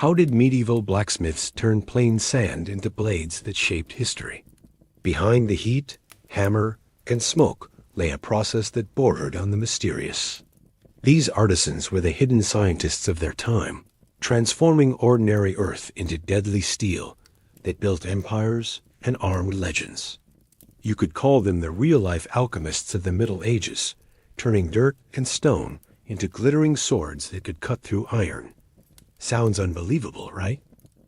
How did medieval blacksmiths turn plain sand into blades that shaped history? Behind the heat, hammer, and smoke lay a process that bordered on the mysterious. These artisans were the hidden scientists of their time, transforming ordinary earth into deadly steel that built empires and armed legends. You could call them the real-life alchemists of the Middle Ages, turning dirt and stone into glittering swords that could cut through iron. Sounds unbelievable, right?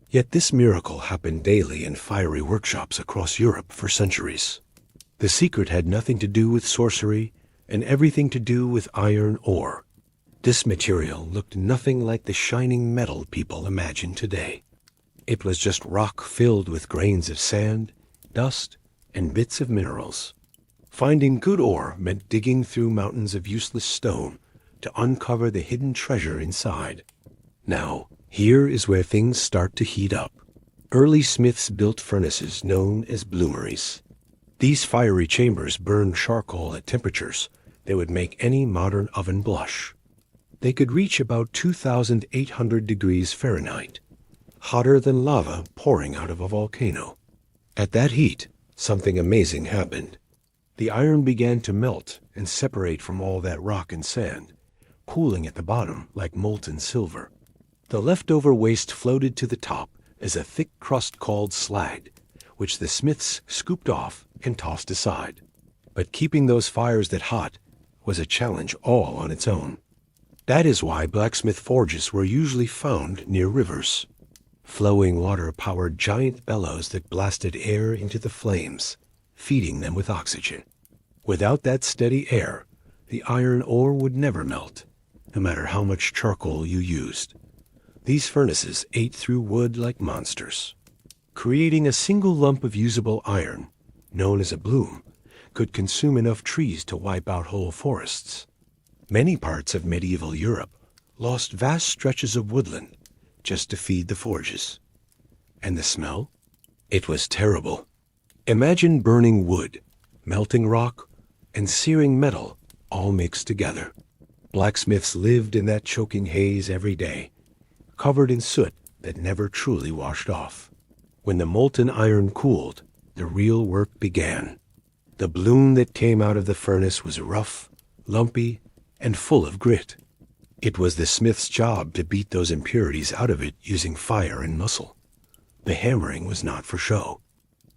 Yet this miracle happened daily in fiery workshops across Europe for centuries. The secret had nothing to do with sorcery and everything to do with iron ore. This material looked nothing like the shining metal people imagine today. It was just rock filled with grains of sand, dust, and bits of minerals. Finding good ore meant digging through mountains of useless stone to uncover the hidden treasure inside. Now, here is where things start to heat up. Early smiths built furnaces known as bloomeries. These fiery chambers burned charcoal at temperatures that would make any modern oven blush. They could reach about 2,800 degrees Fahrenheit, hotter than lava pouring out of a volcano. At that heat, something amazing happened. The iron began to melt and separate from all that rock and sand, pooling at the bottom like molten silver. The leftover waste floated to the top as a thick crust called slag, which the smiths scooped off and tossed aside. But keeping those fires that hot was a challenge all on its own. That is why blacksmith forges were usually found near rivers. Flowing water powered giant bellows that blasted air into the flames, feeding them with oxygen. Without that steady air, the iron ore would never melt, no matter how much charcoal you used. These furnaces ate through wood like monsters. Creating a single lump of usable iron, known as a bloom, could consume enough trees to wipe out whole forests. Many parts of medieval Europe lost vast stretches of woodland just to feed the forges. And the smell? It was terrible. Imagine burning wood, melting rock, and searing metal all mixed together. Blacksmiths lived in that choking haze every day, covered in soot that never truly washed off. When the molten iron cooled, the real work began. The bloom that came out of the furnace was rough, lumpy, and full of grit. It was the smith's job to beat those impurities out of it using fire and muscle. The hammering was not for show.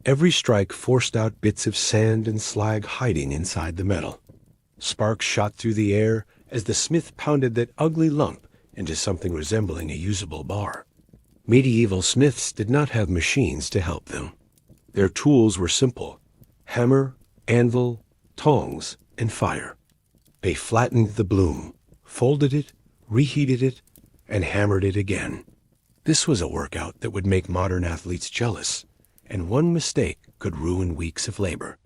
Every strike forced out bits of sand and slag hiding inside the metal. Sparks shot through the air as the smith pounded that ugly lump into something resembling a usable bar. Medieval smiths did not have machines to help them. Their tools were simple: hammer, anvil, tongs, and fire. They flattened the bloom, folded it, reheated it, and hammered it again. This was a workout that would make modern athletes jealous, and one mistake could ruin weeks of labor.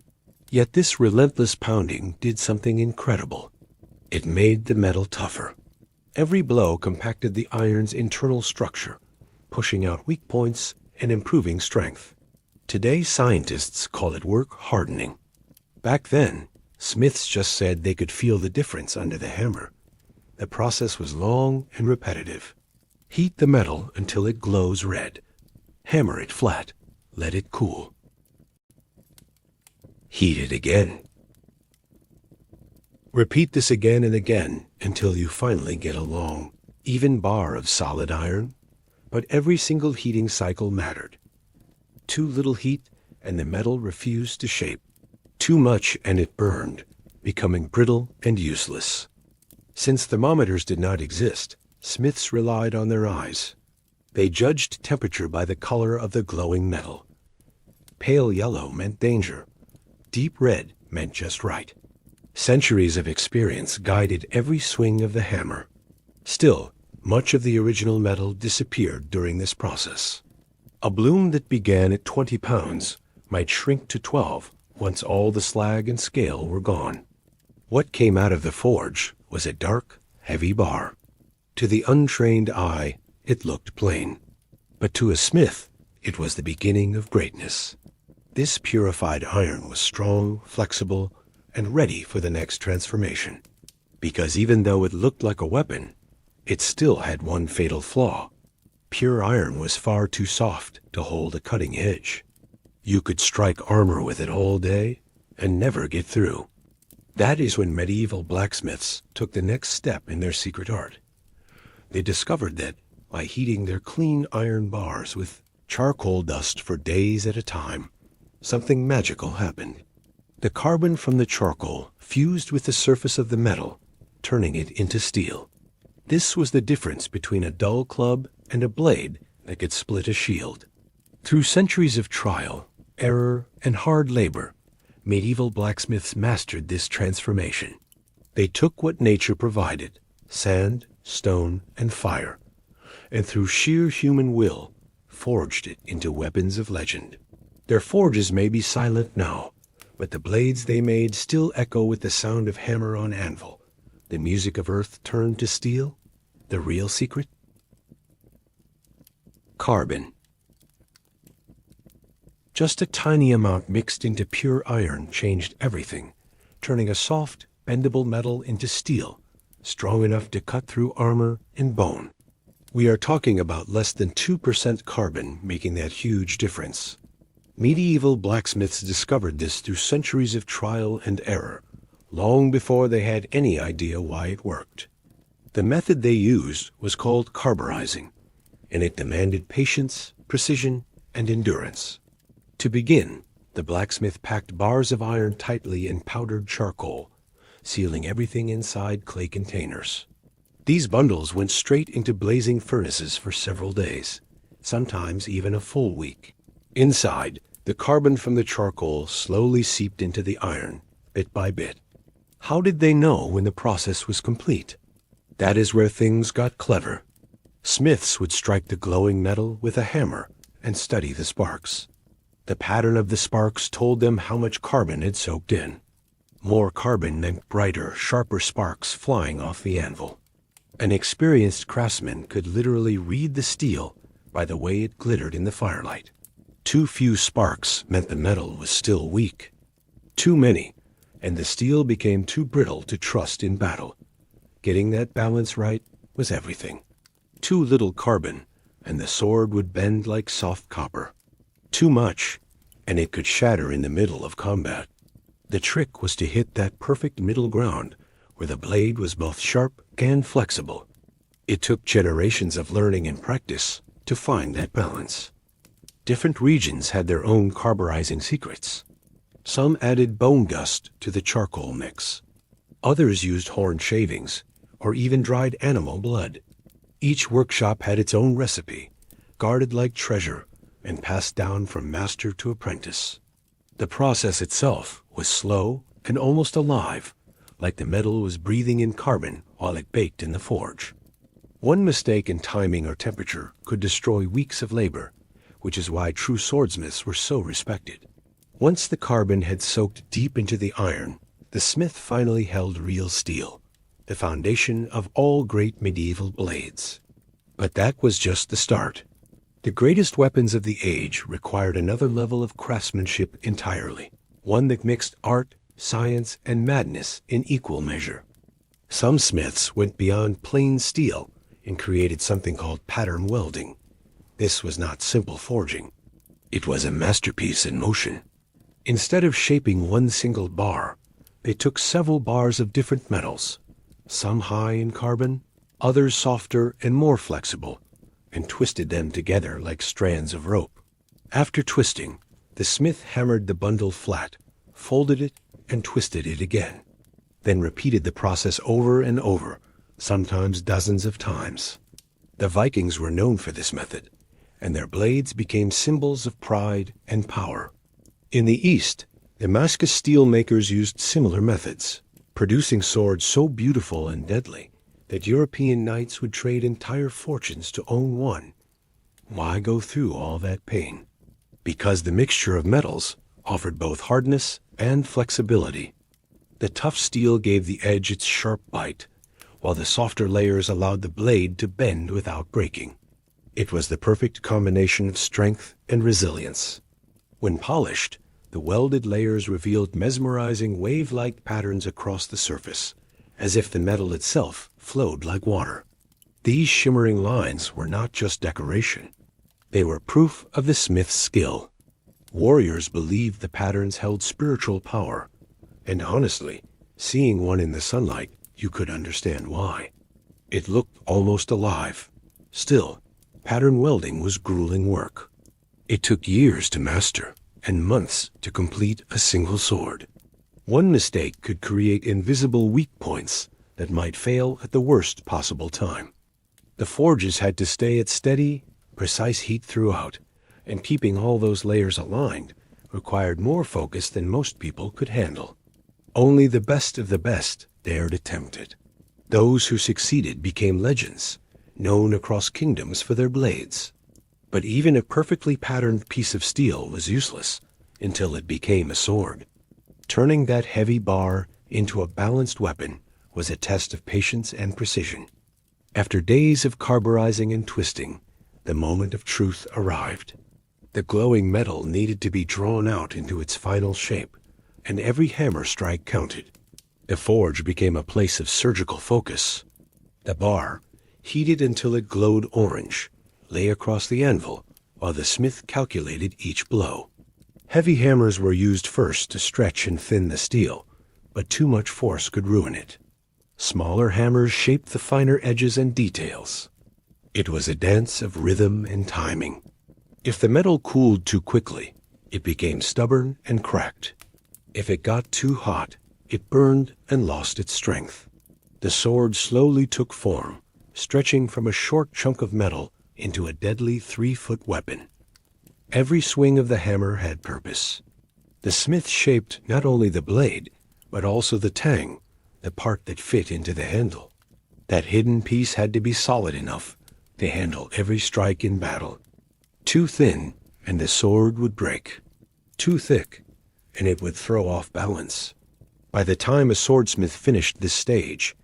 Yet this relentless pounding did something incredible. It made the metal tougher. Every blow compacted the iron's internal structure, pushing out weak points and improving strength. Today, scientists call it work hardening. Back then, smiths just said they could feel the difference under the hammer. The process was long and repetitive. Heat the metal until it glows red. Hammer it flat. Let it cool. Heat it again. Repeat this again and again until you finally get a long, even bar of solid iron. But every single heating cycle mattered. Too little heat and the metal refused to shape. Too much and it burned, becoming brittle and useless. Since thermometers did not exist, smiths relied on their eyes. They judged temperature by the color of the glowing metal. Pale yellow meant danger. Deep red meant just right. Centuries of experience guided every swing of the hammer. Still, much of the original metal disappeared during this process. A bloom that began at 20 pounds might shrink to 12 once all the slag and scale were gone. What came out of the forge was a dark, heavy bar. To the untrained eye, it looked plain. But to a smith, it was the beginning of greatness. This purified iron was strong, flexible, and ready for the next transformation. Because even though it looked like a weapon, it still had one fatal flaw. pure iron was far too soft to hold a cutting edge. You could strike armor with it all day and never get through. That is when medieval blacksmiths took the next step in their secret art. They discovered that by heating their clean iron bars with charcoal dust for days at a time, something magical happened. The carbon from the charcoal fused with the surface of the metal, turning it into steel. This was the difference between a dull club and a blade that could split a shield. Through centuries of trial, error, and hard labor, medieval blacksmiths mastered this transformation. They took what nature provided, sand, stone, and fire, and through sheer human will, forged it into weapons of legend. Their forges may be silent now, but the blades they made still echo with the sound of hammer on anvil, the music of earth turned to steel. The real secret? Carbon. Just a tiny amount mixed into pure iron changed everything, turning a soft, bendable metal into steel, strong enough to cut through armor and bone. We are talking about less than 2% carbon making that huge difference. Medieval blacksmiths discovered this through centuries of trial and error, long before they had any idea why it worked. The method they used was called carburizing, and it demanded patience, precision, and endurance. To begin, the blacksmith packed bars of iron tightly in powdered charcoal, sealing everything inside clay containers. These bundles went straight into blazing furnaces for several days, sometimes even a full week. Inside, the carbon from the charcoal slowly seeped into the iron, bit by bit. How did they know when the process was complete? That is where things got clever. Smiths would strike the glowing metal with a hammer and study the sparks. The pattern of the sparks told them how much carbon had soaked in. More carbon meant brighter, sharper sparks flying off the anvil. An experienced craftsman could literally read the steel by the way it glittered in the firelight. Too few sparks meant the metal was still weak. Too many, and the steel became too brittle to trust in battle. Getting that balance right was everything. Too little carbon, and the sword would bend like soft copper. Too much, and it could shatter in the middle of combat. The trick was to hit that perfect middle ground where the blade was both sharp and flexible. It took generations of learning and practice to find that balance. Different regions had their own carburizing secrets. Some added bone dust to the charcoal mix. Others used horn shavings, or even dried animal blood. Each workshop had its own recipe, guarded like treasure and passed down from master to apprentice. The process itself was slow and almost alive, like the metal was breathing in carbon while it baked in the forge. One mistake in timing or temperature could destroy weeks of labor, which is why true swordsmiths were so respected. Once the carbon had soaked deep into the iron, the smith finally held real steel, the foundation of all great medieval blades. But that was just the start. The greatest weapons of the age required another level of craftsmanship entirely, one that mixed art, science, and madness in equal measure. Some smiths went beyond plain steel and created something called pattern welding. This was not simple forging. It was a masterpiece in motion. Instead of shaping one single bar, they took several bars of different metals, some high in carbon, others softer and more flexible, and twisted them together like strands of rope. After twisting, the smith hammered the bundle flat, folded it, and twisted it again, then repeated the process over and over, sometimes dozens of times. The Vikings were known for this method, and their blades became symbols of pride and power. In the East, Damascus steel makers used similar methods, producing swords so beautiful and deadly that European knights would trade entire fortunes to own one. Why go through all that pain? Because the mixture of metals offered both hardness and flexibility. The tough steel gave the edge its sharp bite, while the softer layers allowed the blade to bend without breaking. It was the perfect combination of strength and resilience. When polished, the welded layers revealed mesmerizing wave-like patterns across the surface, as if the metal itself flowed like water. These shimmering lines were not just decoration. They were proof of the smith's skill. Warriors believed the patterns held spiritual power, and honestly, seeing one in the sunlight, you could understand why. It looked almost alive. Still, pattern welding was grueling work. It took years to master and months to complete a single sword. One mistake could create invisible weak points that might fail at the worst possible time. The forges had to stay at steady, precise heat throughout, and keeping all those layers aligned required more focus than most people could handle. Only the best of the best dared attempt it. Those who succeeded became legends, known across kingdoms for their blades. But even a perfectly patterned piece of steel was useless until it became a sword. Turning that heavy bar into a balanced weapon was a test of patience and precision. After days of carburizing and twisting, the moment of truth arrived. The glowing metal needed to be drawn out into its final shape, and every hammer strike counted. The forge became a place of surgical focus. The bar, heated until it glowed orange, lay across the anvil while the smith calculated each blow. Heavy hammers were used first to stretch and thin the steel, but too much force could ruin it. Smaller hammers shaped the finer edges and details. It was a dance of rhythm and timing. If the metal cooled too quickly, it became stubborn and cracked. If it got too hot, it burned and lost its strength. The sword slowly took form, stretching from a short chunk of metal into a deadly 3-foot weapon. Every swing of the hammer had purpose. The smith shaped not only the blade, but also the tang, the part that fit into the handle. That hidden piece had to be solid enough to handle every strike in battle. Too thin, and the sword would break. Too thick, and it would throw off balance. By the time a swordsmith finished this stage,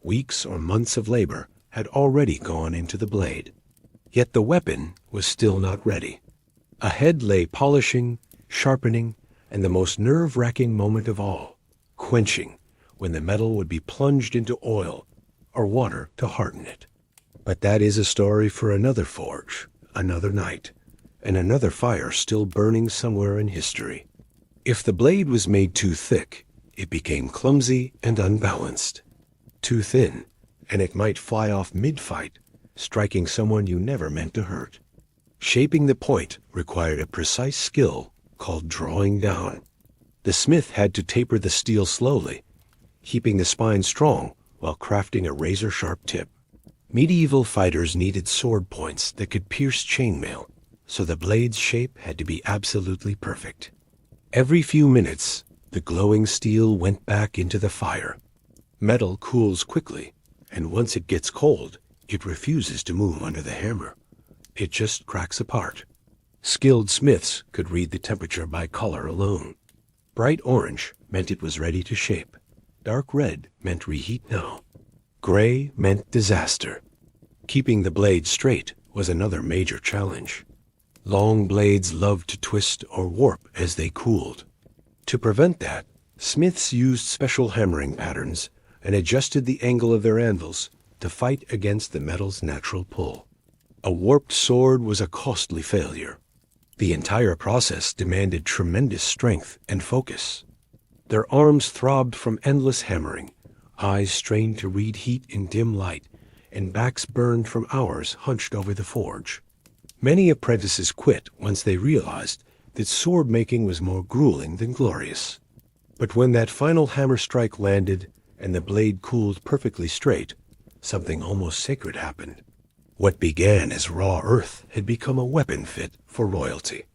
weeks or months of labor had already gone into the blade. Yet the weapon was still not ready. Ahead lay polishing, sharpening, and the most nerve-wracking moment of all, quenching, when the metal would be plunged into oil or water to harden it. But that is a story for another forge, another night, and another fire still burning somewhere in history. If the blade was made too thick, it became clumsy and unbalanced. Too thin, and it might fly off mid-fight, striking someone you never meant to hurt. Shaping the point required a precise skill called drawing down. The smith had to taper the steel slowly, keeping the spine strong while crafting a razor-sharp tip. Medieval fighters needed sword points that could pierce chainmail, so the blade's shape had to be absolutely perfect. Every few minutes, the glowing steel went back into the fire. Metal cools quickly, and once it gets cold, it refuses to move under the hammer. It just cracks apart. Skilled smiths could read the temperature by color alone. Bright orange meant it was ready to shape. Dark red meant reheat now. Gray meant disaster. Keeping the blade straight was another major challenge. Long blades loved to twist or warp as they cooled. To prevent that, smiths used special hammering patterns and adjusted the angle of their anvils to fight against the metal's natural pull. A warped sword was a costly failure. The entire process demanded tremendous strength and focus. Their arms throbbed from endless hammering, eyes strained to read heat in dim light, and backs burned from hours hunched over the forge. Many apprentices quit once they realized that sword making was more grueling than glorious. But when that final hammer strike landed and the blade cooled perfectly straight, something almost sacred happened. What began as raw earth had become a weapon fit for royalty.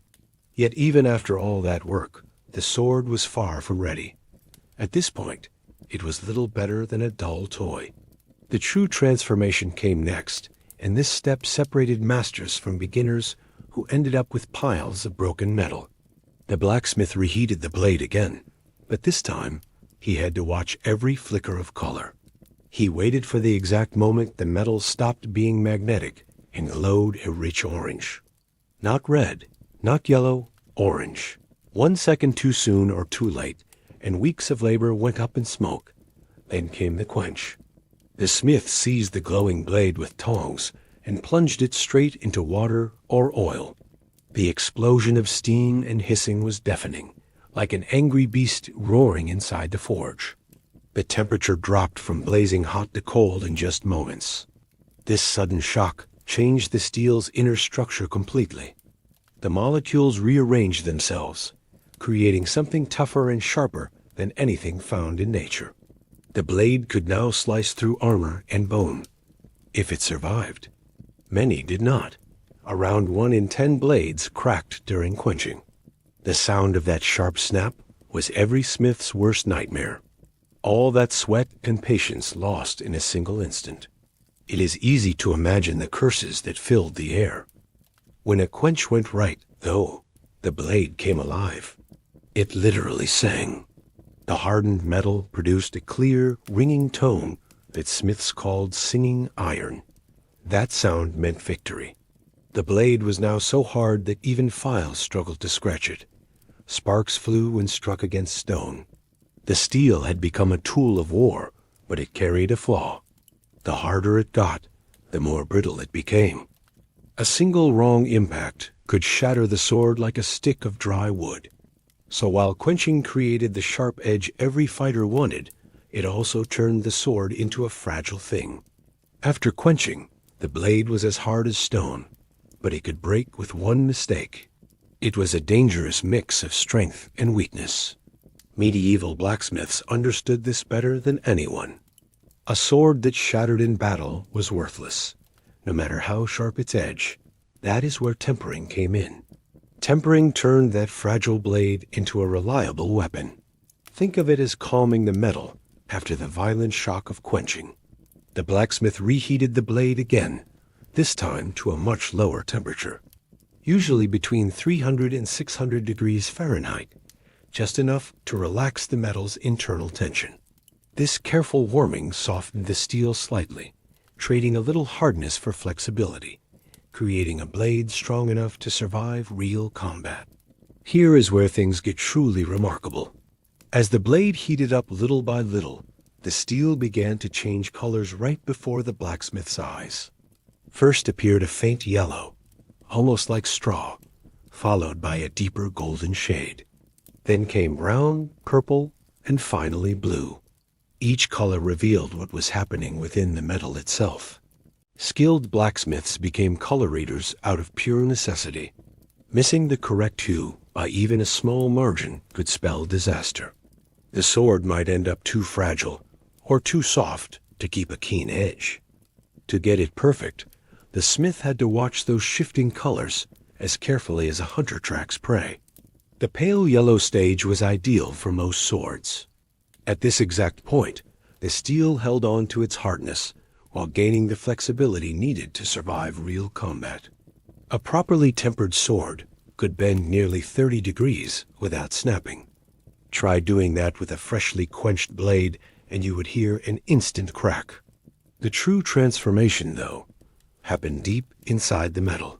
Yet even after all that work, the sword was far from ready. At this point, it was little better than a dull toy. The true transformation came next, and this step separated masters from beginners who ended up with piles of broken metal. The blacksmith reheated the blade again, but this time he had to watch every flicker of color. He waited for the exact moment the metal stopped being magnetic and glowed a rich orange. Not red, not yellow, orange. 1 second too soon or too late, and weeks of labor went up in smoke. Then came the quench. The smith seized the glowing blade with tongs and plunged it straight into water or oil. The explosion of steam and hissing was deafening, like an angry beast roaring inside the forge. The temperature dropped from blazing hot to cold in just moments. This sudden shock changed the steel's inner structure completely. The molecules rearranged themselves, creating something tougher and sharper than anything found in nature. The blade could now slice through armor and bone, if it survived. Many did not. Around 1 in 10 blades cracked during quenching. The sound of that sharp snap was every smith's worst nightmare. All that sweat and patience lost in a single instant. It is easy to imagine the curses that filled the air. When a quench went right, though, the blade came alive. It literally sang. The hardened metal produced a clear, ringing tone that smiths called singing iron. That sound meant victory. The blade was now so hard that even files struggled to scratch it. Sparks flew when struck against stone. The steel had become a tool of war, but it carried a flaw. The harder it got, the more brittle it became. A single wrong impact could shatter the sword like a stick of dry wood. So while quenching created the sharp edge every fighter wanted, it also turned the sword into a fragile thing. After quenching, the blade was as hard as stone, but it could break with one mistake. It was a dangerous mix of strength and weakness. Medieval blacksmiths understood this better than anyone. A sword that shattered in battle was worthless, no matter how sharp its edge. That is where tempering came in. Tempering turned that fragile blade into a reliable weapon. Think of it as calming the metal after the violent shock of quenching. The blacksmith reheated the blade again, this time to a much lower temperature, usually between 300 and 600 degrees Fahrenheit, just enough to relax the metal's internal tension. This careful warming softened the steel slightly, trading a little hardness for flexibility, creating a blade strong enough to survive real combat. Here is where things get truly remarkable. As the blade heated up little by little, the steel began to change colors right before the blacksmith's eyes. First appeared a faint yellow, almost like straw, followed by a deeper golden shade. Then came brown, purple, and finally blue. Each color revealed what was happening within the metal itself. Skilled blacksmiths became color readers out of pure necessity. Missing the correct hue by even a small margin could spell disaster. The sword might end up too fragile or too soft to keep a keen edge. To get it perfect, the smith had to watch those shifting colors as carefully as a hunter tracks prey. The pale yellow stage was ideal for most swords. At this exact point, the steel held on to its hardness while gaining the flexibility needed to survive real combat. A properly tempered sword could bend nearly 30 degrees without snapping. Try doing that with a freshly quenched blade and you would hear an instant crack. The true transformation, though, happened deep inside the metal.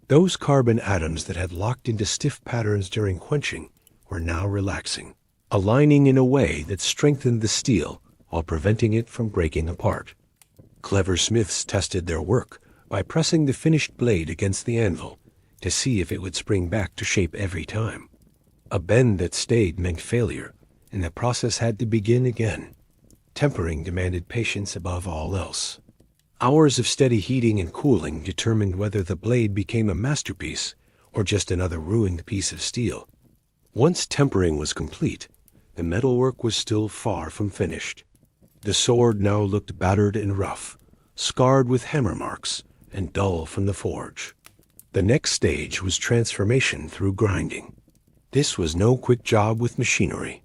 Those carbon atoms that had locked into stiff patterns during quenching were now relaxing, aligning in a way that strengthened the steel while preventing it from breaking apart. Clever smiths tested their work by pressing the finished blade against the anvil to see if it would spring back to shape every time. A bend that stayed meant failure, and the process had to begin again. Tempering demanded patience above all else. Hours of steady heating and cooling determined whether the blade became a masterpiece or just another ruined piece of steel. Once tempering was complete, the metalwork was still far from finished. The sword now looked battered and rough, scarred with hammer marks, and dull from the forge. The next stage was transformation through grinding. This was no quick job with machinery.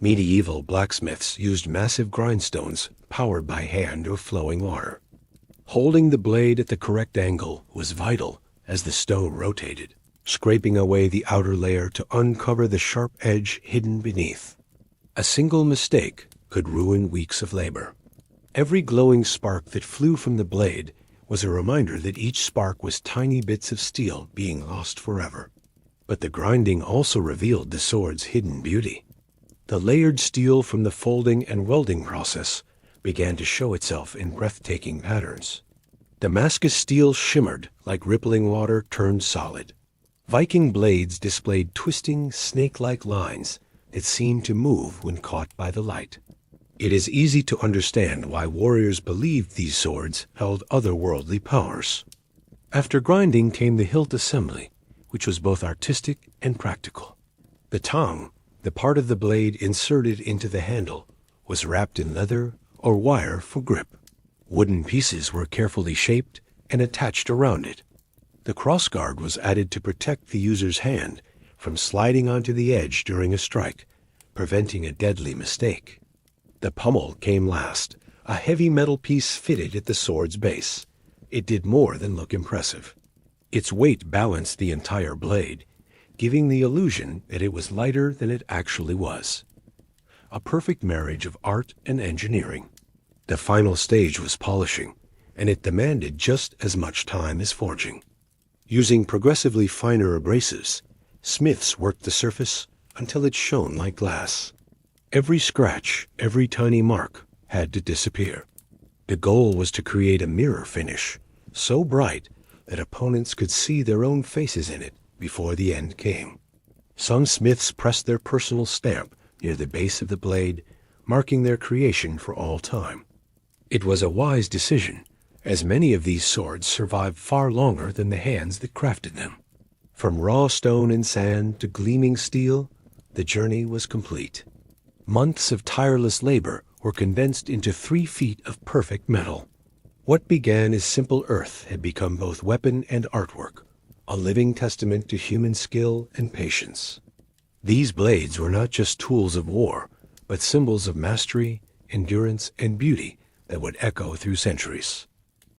Medieval blacksmiths used massive grindstones powered by hand or flowing water. Holding the blade at the correct angle was vital as the stone rotated, scraping away the outer layer to uncover the sharp edge hidden beneath. A single mistake could ruin weeks of labor. Every glowing spark that flew from the blade was a reminder that each spark was tiny bits of steel being lost forever. But the grinding also revealed the sword's hidden beauty. The layered steel from the folding and welding process began to show itself in breathtaking patterns. Damascus steel shimmered like rippling water turned solid. Viking blades displayed twisting, snake-like lines that seemed to move when caught by the light. It is easy to understand why warriors believed these swords held otherworldly powers. After grinding came the hilt assembly, which was both artistic and practical. The tongue, the part of the blade inserted into the handle, was wrapped in leather or wire for grip. Wooden pieces were carefully shaped and attached around it. The crossguard was added to protect the user's hand from sliding onto the edge during a strike, preventing a deadly mistake. The pommel came last, a heavy metal piece fitted at the sword's base. It did more than look impressive. Its weight balanced the entire blade, giving the illusion that it was lighter than it actually was. A perfect marriage of art and engineering. The final stage was polishing, and it demanded just as much time as forging. Using progressively finer abrasives, smiths worked the surface until it shone like glass. Every scratch, every tiny mark had to disappear. The goal was to create a mirror finish, so bright that opponents could see their own faces in it before the end came. Some smiths pressed their personal stamp near the base of the blade, marking their creation for all time. It was a wise decision, as many of these swords survived far longer than the hands that crafted them. From raw stone and sand to gleaming steel, the journey was complete. Months of tireless labor were condensed into 3 feet of perfect metal. What began as simple earth had become both weapon and artwork, a living testament to human skill and patience. These blades were not just tools of war, but symbols of mastery, endurance, and beauty that would echo through centuries.